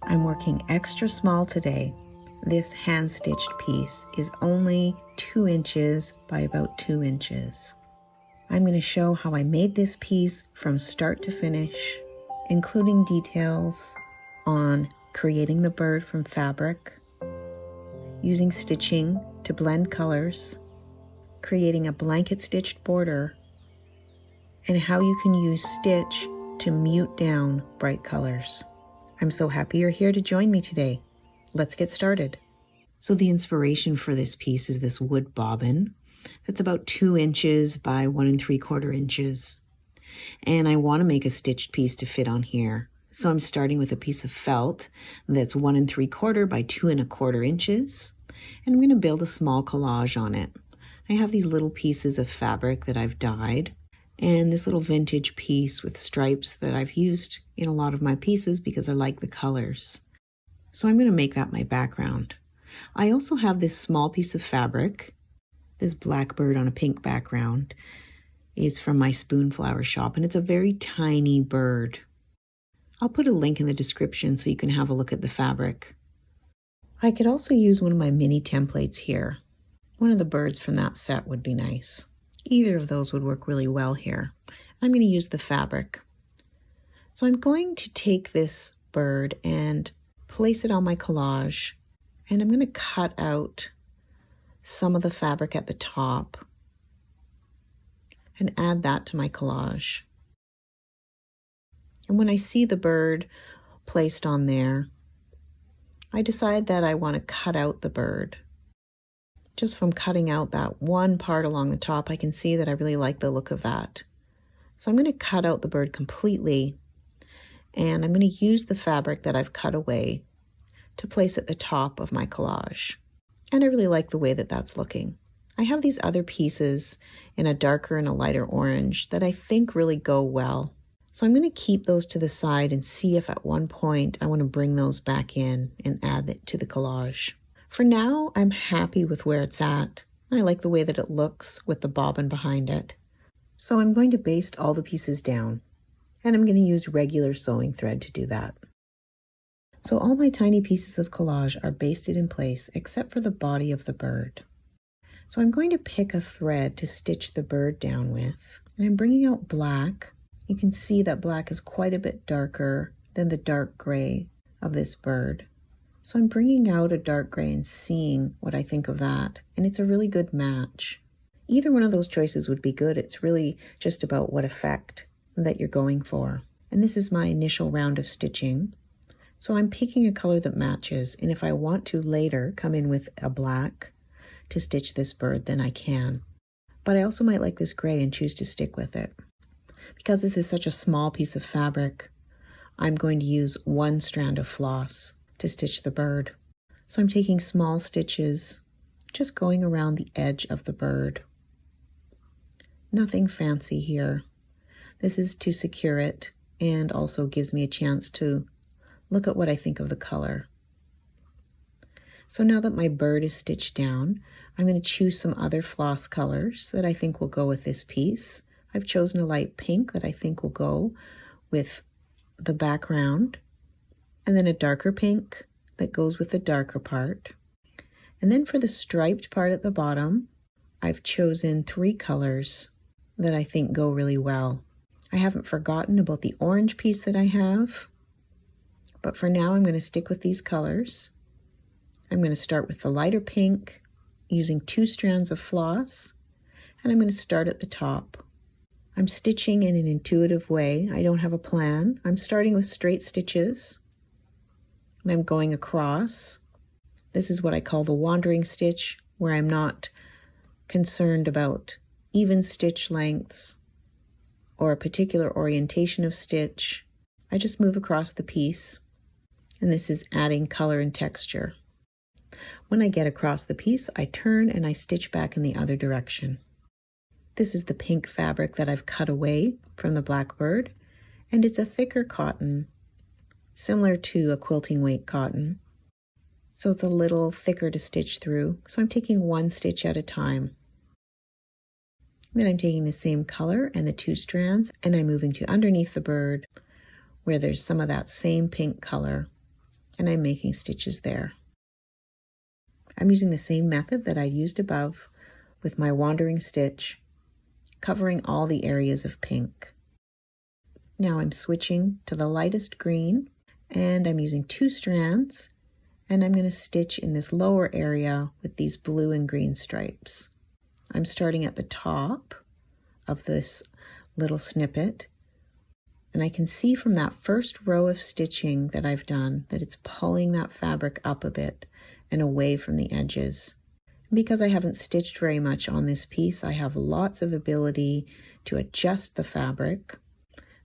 I'm working extra small today. This hand-stitched piece is only 2 inches by about 2 inches. I'm going to show how I made this piece from start to finish, including details on creating the bird from fabric, using stitching to blend colors, creating a blanket stitched border, and how you can use stitch to mute down bright colors. I'm so happy you're here to join me today. Let's get started. So the inspiration for this piece is this wood bobbin that's about 2 inches by 1 3/4 inches. And I want to make a stitched piece to fit on here. So I'm starting with a piece of felt that's 1 3/4 by 2 1/4 inches. And I'm going to build a small collage on it. I have these little pieces of fabric that I've dyed, and this little vintage piece with stripes that I've used in a lot of my pieces because I like the colors. So I'm going to make that my background. I also have this small piece of fabric, this blackbird on a pink background, is from my Spoonflower shop, and it's a very tiny bird. I'll put a link in the description so you can have a look at the fabric. I could also use one of my mini templates here. One of the birds from that set would be nice. Either of those would work really well here. I'm going to use the fabric. So I'm going to take this bird and place it on my collage, and I'm going to cut out some of the fabric at the top and add that to my collage. And when I see the bird placed on there, I decide that I want to cut out the bird. Just from cutting out that one part along the top, I can see that I really like the look of that. So I'm going to cut out the bird completely, and I'm going to use the fabric that I've cut away to place at the top of my collage. And I really like the way that that's looking. I have these other pieces in a darker and a lighter orange that I think really go well. So I'm going to keep those to the side and see if at one point I want to bring those back in and add it to the collage. For now, I'm happy with where it's at. I like the way that it looks with the bobbin behind it. So I'm going to baste all the pieces down, and I'm going to use regular sewing thread to do that. So all my tiny pieces of collage are basted in place except for the body of the bird. So I'm going to pick a thread to stitch the bird down with, and I'm bringing out black. You can see that black is quite a bit darker than the dark gray of this bird. So I'm bringing out a dark gray and seeing what I think of that, and it's a really good match. Either one of those choices would be good. It's really just about what effect that you're going for. And this is my initial round of stitching. So I'm picking a color that matches, and if I want to later come in with a black to stitch this bird, then I can. But I also might like this gray and choose to stick with it. Because this is such a small piece of fabric, I'm going to use 1 strand of floss to stitch the bird. So I'm taking small stitches, just going around the edge of the bird. Nothing fancy here. This is to secure it and also gives me a chance to look at what I think of the color. So now that my bird is stitched down, I'm going to choose some other floss colors that I think will go with this piece. I've chosen a light pink that I think will go with the background, and then a darker pink that goes with the darker part. And then for the striped part at the bottom, I've chosen 3 colors that I think go really well. I haven't forgotten about the orange piece that I have, but for now I'm going to stick with these colors. I'm going to start with the lighter pink using 2 strands of floss, and I'm going to start at the top. I'm stitching in an intuitive way. I don't have a plan. I'm starting with straight stitches, and I'm going across. This is what I call the wandering stitch, where I'm not concerned about even stitch lengths or a particular orientation of stitch. I just move across the piece, and this is adding color and texture. When I get across the piece, I turn and I stitch back in the other direction. This is the pink fabric that I've cut away from the blackbird, and it's a thicker cotton, similar to a quilting weight cotton. So it's a little thicker to stitch through. So I'm taking 1 stitch at a time. Then I'm taking the same color and the 2 strands, and I'm moving to underneath the bird where there's some of that same pink color. and I'm making stitches there. I'm using the same method that I used above with my wandering stitch, covering all the areas of pink. Now I'm switching to the lightest green, and I'm using 2 strands, and I'm going to stitch in this lower area with these blue and green stripes. I'm starting at the top of this little snippet, and I can see from that first row of stitching that I've done that it's pulling that fabric up a bit and away from the edges. Because I haven't stitched very much on this piece, I have lots of ability to adjust the fabric.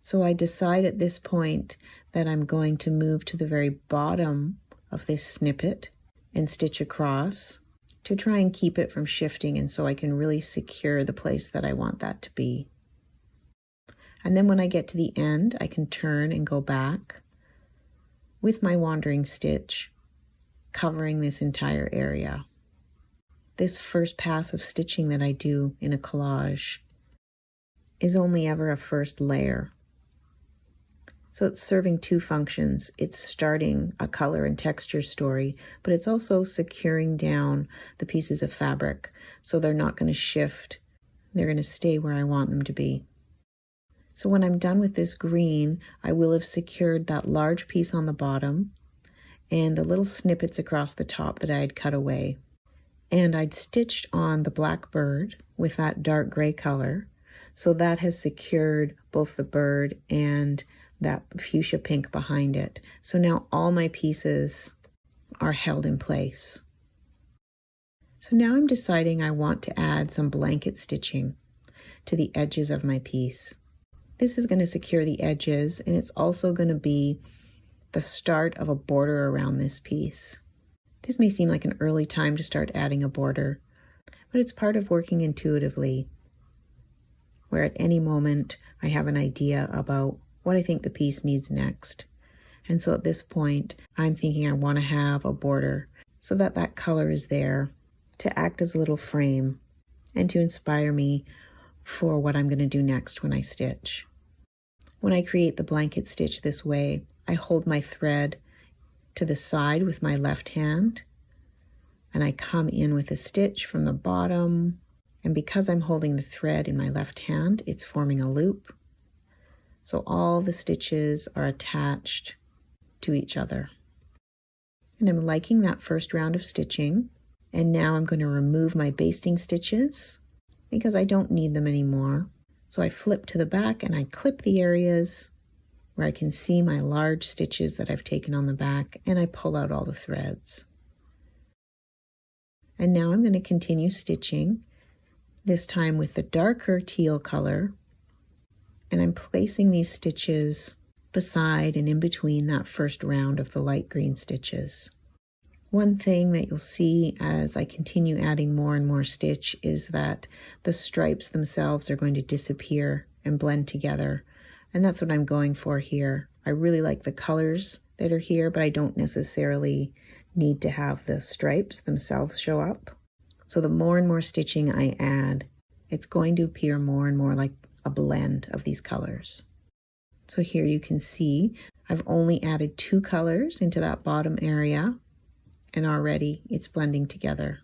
So I decide at this point that I'm going to move to the very bottom of this snippet and stitch across to try and keep it from shifting, and so I can really secure the place that I want that to be. And then when I get to the end, I can turn and go back with my wandering stitch, covering this entire area. This first pass of stitching that I do in a collage is only ever a first layer. So it's serving 2 functions. It's starting a color and texture story, but it's also securing down the pieces of fabric so they're not going to shift. They're going to stay where I want them to be. So when I'm done with this green, I will have secured that large piece on the bottom and the little snippets across the top that I had cut away. And I'd stitched on the blackbird with that dark gray color, so that has secured both the bird and that fuchsia pink behind it. So now all my pieces are held in place. So now I'm deciding I want to add some blanket stitching to the edges of my piece. This is going to secure the edges, and it's also going to be the start of a border around this piece. This may seem like an early time to start adding a border, but it's part of working intuitively, where at any moment I have an idea about what I think the piece needs next. And so at this point, I'm thinking I want to have a border so that that color is there to act as a little frame and to inspire me for what I'm going to do next when I stitch. When I create the blanket stitch this way, I hold my thread to the side with my left hand, and I come in with a stitch from the bottom, and because I'm holding the thread in my left hand, it's forming a loop. So all the stitches are attached to each other. And I'm liking that first round of stitching, and now I'm going to remove my basting stitches because I don't need them anymore. So I flip to the back and I clip the areas where I can see my large stitches that I've taken on the back, and I pull out all the threads. And now I'm going to continue stitching, this time with the darker teal color, and I'm placing these stitches beside and in between that first round of the light green stitches. One thing that you'll see as I continue adding more and more stitch is that the stripes themselves are going to disappear and blend together. And that's what I'm going for here. I really like the colors that are here, but I don't necessarily need to have the stripes themselves show up. So the more and more stitching I add, it's going to appear more and more like a blend of these colors. So here you can see I've only added 2 colors into that bottom area, and already it's blending together.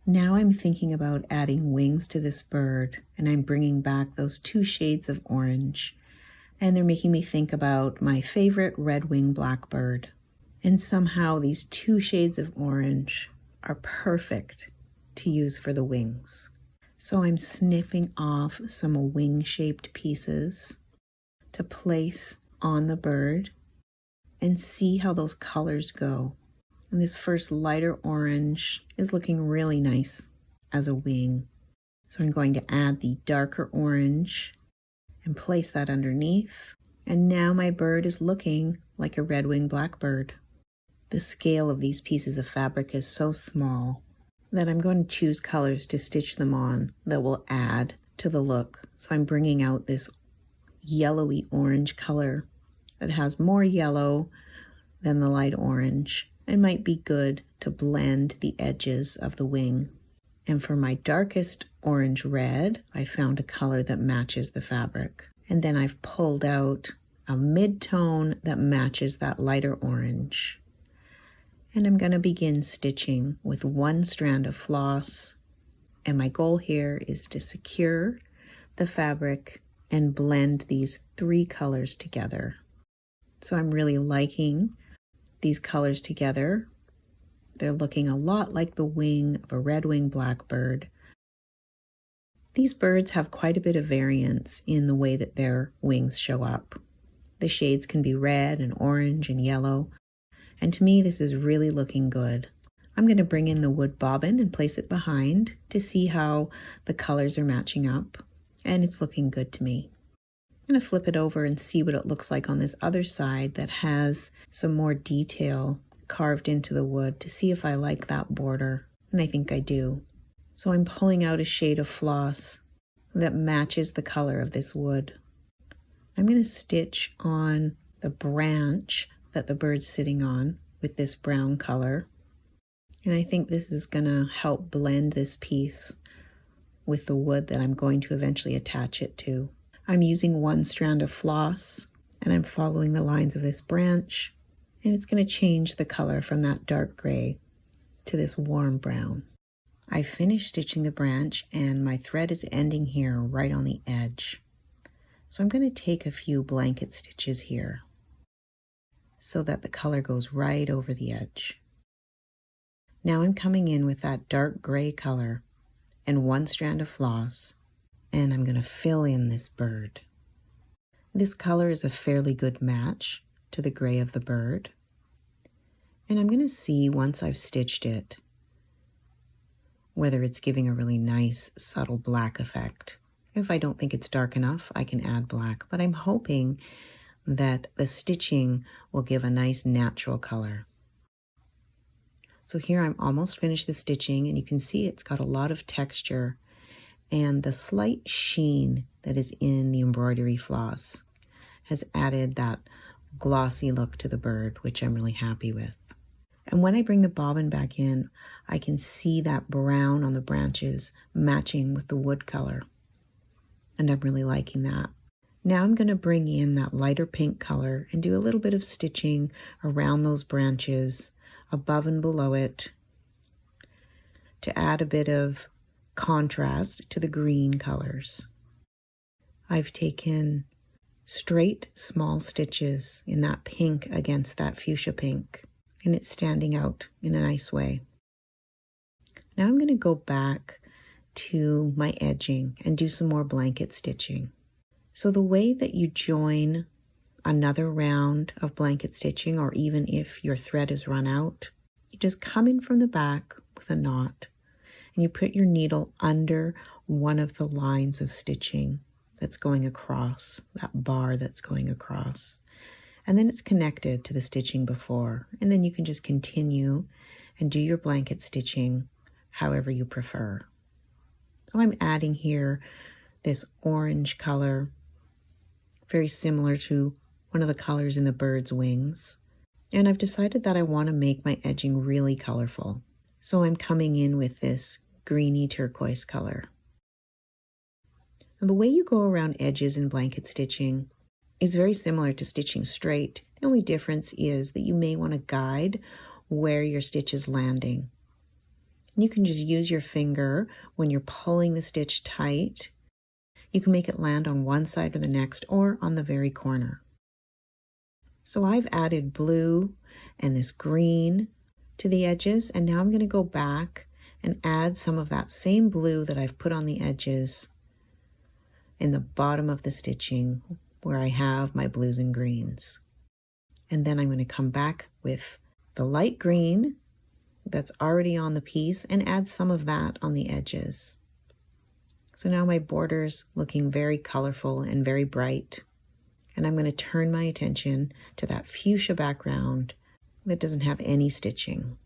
Now I'm thinking about adding wings to this bird, and I'm bringing back those 2 shades of orange, and they're making me think about my favorite red-winged blackbird. And somehow these 2 shades of orange are perfect to use for the wings. So I'm snipping off some wing-shaped pieces to place on the bird and see how those colors go. And this first lighter orange is looking really nice as a wing. So I'm going to add the darker orange and place that underneath. And now my bird is looking like a red-winged blackbird. The scale of these pieces of fabric is so small that I'm going to choose colors to stitch them on that will add to the look. So I'm bringing out this yellowy orange color that has more yellow than the light orange, and might be good to blend the edges of the wing. And for my darkest orange red, I found a color that matches the fabric. And then I've pulled out a mid-tone that matches that lighter orange. And I'm going to begin stitching with one strand of floss. And my goal here is to secure the fabric and blend these three colors together. So I'm really liking these colors together. They're looking a lot like the wing of a red-winged blackbird. These birds have quite a bit of variance in the way that their wings show up. The shades can be red and orange and yellow, and to me this is really looking good. I'm going to bring in the wood bobbin and place it behind to see how the colors are matching up, and it's looking good to me. I'm going to flip it over and see what it looks like on this other side that has some more detail carved into the wood to see if I like that border, and I think I do. So I'm pulling out a shade of floss that matches the color of this wood. I'm going to stitch on the branch that the bird's sitting on with this brown color. And I think this is going to help blend this piece with the wood that I'm going to eventually attach it to. I'm using one strand of floss and I'm following the lines of this branch, and it's going to change the color from that dark gray to this warm brown. I finished stitching the branch and my thread is ending here right on the edge. So I'm going to take a few blanket stitches here so that the color goes right over the edge. Now I'm coming in with that dark gray color and one strand of floss, and I'm going to fill in this bird. This color is a fairly good match to the gray of the bird, and I'm going to see once I've stitched it whether it's giving a really nice subtle black effect. If I don't think it's dark enough, I can add black, but I'm hoping that the stitching will give a nice natural color. So here I'm almost finished the stitching, and you can see it's got a lot of texture, and the slight sheen that is in the embroidery floss has added that glossy look to the bird, which I'm really happy with. And when I bring the bobbin back in, I can see that brown on the branches matching with the wood color. And I'm really liking that. Now I'm going to bring in that lighter pink color and do a little bit of stitching around those branches, above and below it, to add a bit of contrast to the green colors. I've taken straight small stitches in that pink against that fuchsia pink, and it's standing out in a nice way. Now I'm going to go back to my edging and do some more blanket stitching. So the way that you join another round of blanket stitching, or even if your thread is run out, you just come in from the back with a knot and you put your needle under one of the lines of stitching that's going across, that bar that's going across. And then it's connected to the stitching before, and then you can just continue and do your blanket stitching however you prefer. So I'm adding here this orange color, very similar to one of the colors in the bird's wings. And I've decided that I want to make my edging really colorful. So I'm coming in with this greeny turquoise color. And the way you go around edges in blanket stitching is very similar to stitching straight. The only difference is that you may want to guide where your stitch is landing. And you can just use your finger when you're pulling the stitch tight. You can make it land on one side or the next, or on the very corner. So I've added blue and this green to the edges, and now I'm going to go back and add some of that same blue that I've put on the edges in the bottom of the stitching where I have my blues and greens. And then I'm going to come back with the light green that's already on the piece and add some of that on the edges. So now my border's looking very colorful and very bright. And I'm going to turn my attention to that fuchsia background that doesn't have any stitching.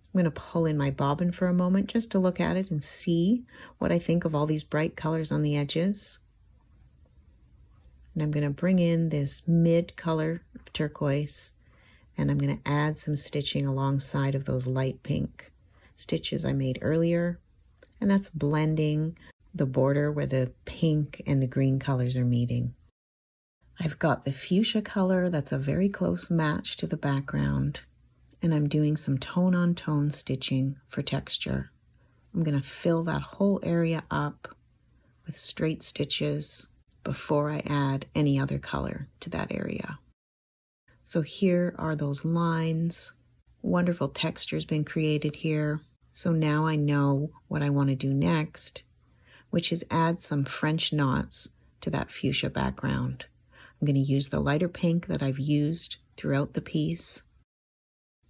I'm going to pull in my bobbin for a moment just to look at it and see what I think of all these bright colors on the edges. And I'm going to bring in this mid color of turquoise, and I'm going to add some stitching alongside of those light pink stitches I made earlier. And that's blending the border where the pink and the green colors are meeting. I've got the fuchsia color that's a very close match to the background, and I'm doing some tone-on-tone stitching for texture. I'm going to fill that whole area up with straight stitches before I add any other color to that area. So here are those lines. Wonderful texture's been created here. So now I know what I want to do next, which is add some French knots to that fuchsia background. I'm going to use the lighter pink that I've used throughout the piece.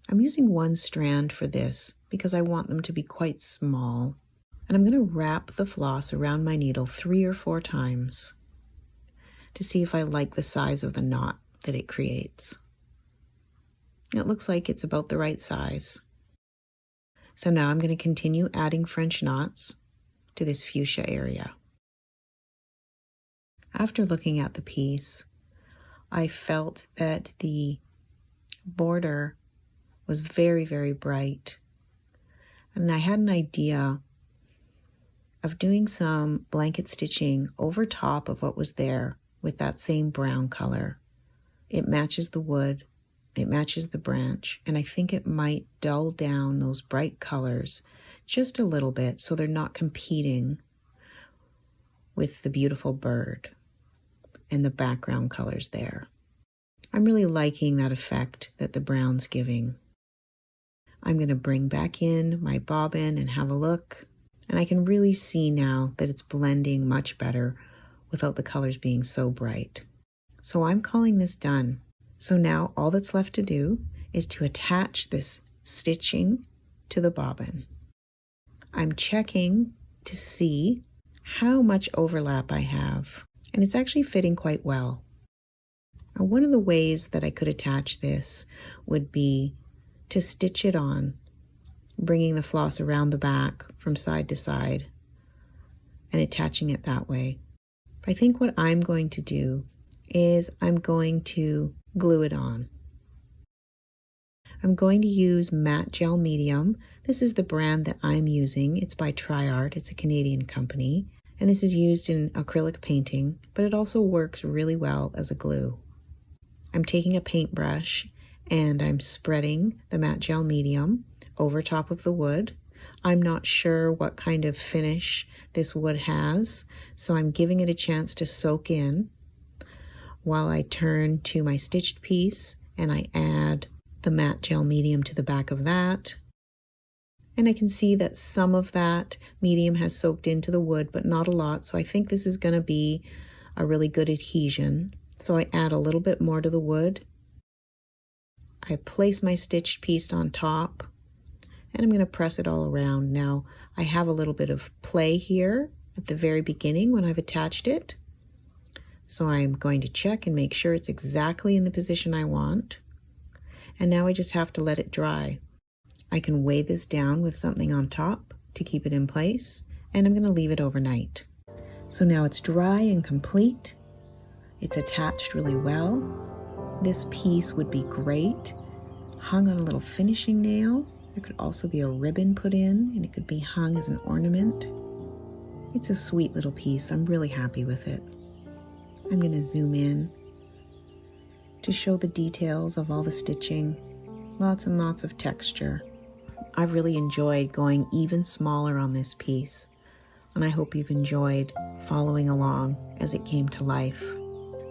I'm using one strand for this because I want them to be quite small. And I'm going to wrap the floss around my needle 3 or 4 times to see if I like the size of the knot that it creates. It looks like it's about the right size. So now I'm going to continue adding French knots to this fuchsia area. After looking at the piece, I felt that the border was very, very bright. And I had an idea of doing some blanket stitching over top of what was there with that same brown color. It matches the wood, it matches the branch, and I think it might dull down those bright colors just a little bit so they're not competing with the beautiful bird and the background colors there. I'm really liking that effect that the brown's giving. I'm going to bring back in my bobbin and have a look, and I can really see now that it's blending much better without the colors being so bright. So I'm calling this done. So now all that's left to do is to attach this stitching to the bobbin. I'm checking to see how much overlap I have, and it's actually fitting quite well. Now, one of the ways that I could attach this would be to stitch it on, bringing the floss around the back from side to side and attaching it that way. I think what I'm going to do is I'm going to glue it on. I'm going to use matte gel medium. This is the brand that I'm using. It's by TriArt. It's a Canadian company. And this is used in acrylic painting, but it also works really well as a glue. I'm taking a paintbrush and I'm spreading the matte gel medium over top of the wood. I'm not sure what kind of finish this wood has, so I'm giving it a chance to soak in while I turn to my stitched piece and I add the matte gel medium to the back of that. And I can see that some of that medium has soaked into the wood, but not a lot, so I think this is going to be a really good adhesion. So I add a little bit more to the wood. I place my stitched piece on top, and I'm going to press it all around. Now, I have a little bit of play here at the very beginning when I've attached it. So I'm going to check and make sure it's exactly in the position I want. And now I just have to let it dry. I can weigh this down with something on top to keep it in place, and I'm going to leave it overnight. So now it's dry and complete. It's attached really well. This piece would be great hung on a little finishing nail. There could also be a ribbon put in, and it could be hung as an ornament. It's a sweet little piece. I'm really happy with it. I'm going to zoom in to show the details of all the stitching. Lots and lots of texture. I've really enjoyed going even smaller on this piece, and I hope you've enjoyed following along as it came to life.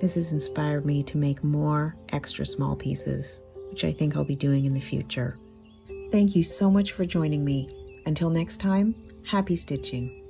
This has inspired me to make more extra small pieces, which I think I'll be doing in the future. Thank you so much for joining me. Until next time, happy stitching.